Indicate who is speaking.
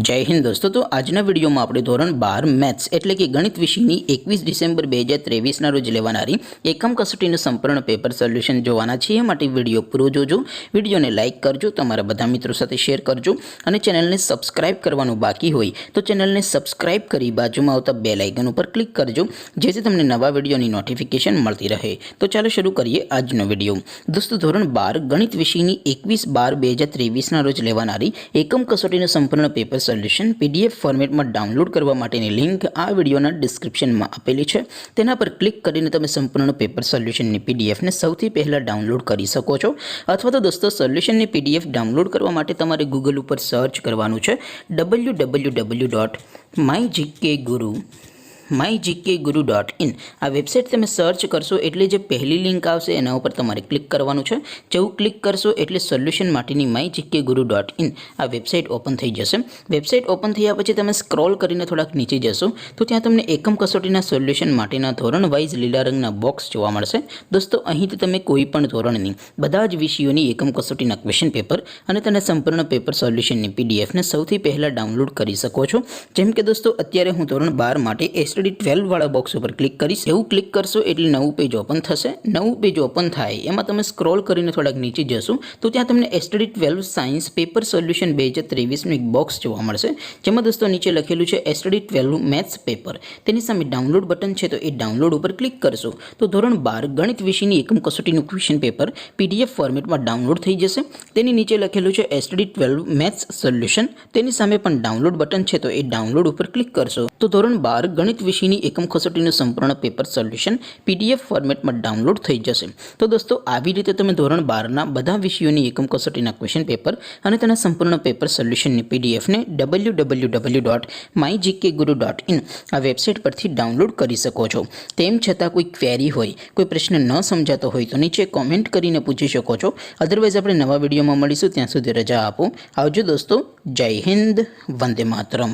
Speaker 1: जय हिंद दोस्तों। तो आजना वीडियो में આપણે ધોરણ 12 મેથ્સ એટલે કે ગણિત વિષયની 21 ડિસેમ્બર 2023 ના રોજ લેવાનારી એકમ કસોટીનું સંપૂર્ણ પેપર સોલ્યુશન જોવાના છે। એ માટે વિડિયો પૂરો જોજો, વિડિયોને લાઈક કરજો, તમારા બધા મિત્રો સાથે શેર કરજો અને ચેનલને સબસ્ક્રાઇબ કરવાનું બાકી હોય તો ચેનલને સબસ્ક્રાઇબ કરી બાજુમાં આવતા બેલ આઇકન ઉપર ક્લિક કરજો જેથી તમને નવા વિડિયોની નોટિફિકેશન મળતી રહે। તો ચાલો શરૂ કરીએ આજનો વિડિયો। દોસ્તો ધોરણ 12 ગણિત વિષયની 21/12/2023 ના રોજ લેવાનારી એકમ કસોટીનું સંપૂર્ણ પેપર સોલ્યુશન पीडीएफ फॉर्मेट में डाउनलॉड करवा माटेनी लिंक आ विडियोना डिस्क्रिप्शन में आपेली है। तेना पर क्लिक करीने तमे संपूर्ण पेपर सोल्यूशन नी पीडीएफ ने सौथी पहला डाउनलॉड करी सको छो। अथवा तो दोस्तों सोल्यूशन नी पीडीएफ डाउनलॉड करवा माटे तमारे गूगल पर सर्च करवानुं छे www.mygkguru.in आ वेबसाइट तमे सर्च करशो एटले जे पहली लिंक आवशे एना पर तमारे क्लिक करवानुं छे। जेवुं क्लिक करशो एटले सोल्यूशन माटेनी mygkguru.in आ वेबसाइट ओपन थई जशे। वेबसाइट ओपन थया पछी तमे स्क्रॉल करीने थोड़ाक नीचे जशो तो त्यां तमने एकम कसोटीना सोल्यूशन माटेना धोरण वाइज लीला रंगना बॉक्स जोवा मळशे। दोस्तों અહીંથી તમે કોઈ પણ ધોરણની બધા જ વિષયોની એકમ કસોટીના ક્વેશ્ચન પેપર અને તેના સંપૂર્ણ પેપર સોલ્યુશનની પીડીએફ ને સૌથી પહેલા ડાઉનલોડ કરી શકો છો। જેમ કે દોસ્તો અત્યારે હું ધોરણ 12 માટે STD 12 વાળા બોક્સ ઉપર ક્લિક કરીશ। એવું ક્લિક કરશો એટલે નવું પેજ ઓપન થશે। નવું પેજ ઓપન થાય એમાં તમે સ્ક્રોલ કરીને થોડાક નીચે જશો તો ત્યાં તમને STD 12 સાયન્સ પેપર સોલ્યુશન 2023 નું એક બોક્સ જોવા મળશે જેમાં દોસ્તો નીચે લખેલું છે STD 12 મેથ્સ પેપર। તેની સામે ડાઉનલોડ બટન છે તો એ ડાઉનલોડ ઉપર ક્લિક કરશો તો ધોરણ 12 ગણિત વિષયની એકમ કસોટીનું ક્વેશ્ચન પેપર PDF ફોર્મેટમાં ડાઉનલોડ થઈ જશે। તેની નીચે લખેલું છે STD 12 મેથ્સ સોલ્યુશન। તેની સામે પણ ડાઉનલોડ બટન છે તો એ ડાઉનલોડ ઉપર ક્લિક કરશો તો ધોરણ 12 ગણિત વિષયની એકમ કસોટીનું સંપૂર્ણ પેપર સોલ્યુશન PDF ફોર્મેટમાં ડાઉનલોડ થઈ જશે। તો દોસ્તો આવી રીતે તમે ધોરણ 12 ના બધા વિષયોની એકમ કસોટીના ક્વેશ્ચન પેપર અને તેના સંપૂર્ણ પેપર સોલ્યુશનની PDF ને www.mygkguru.in આ વેબસાઇટ પરથી ડાઉનલોડ કરી શકો છો। તેમ છતાં કોઈ ક્વેરી હોય, કોઈ પ્રશ્ન ન સમજાતો હોય તો નીચે કોમેન્ટ કરીને પૂછી શકો છો। અધરવાઇઝ આપણે નવા વિડીયોમાં મળીશું, ત્યાં સુધી રજા આપો। આવજો દોસ્તો। જય હિન્દ, વંદે માતરમ।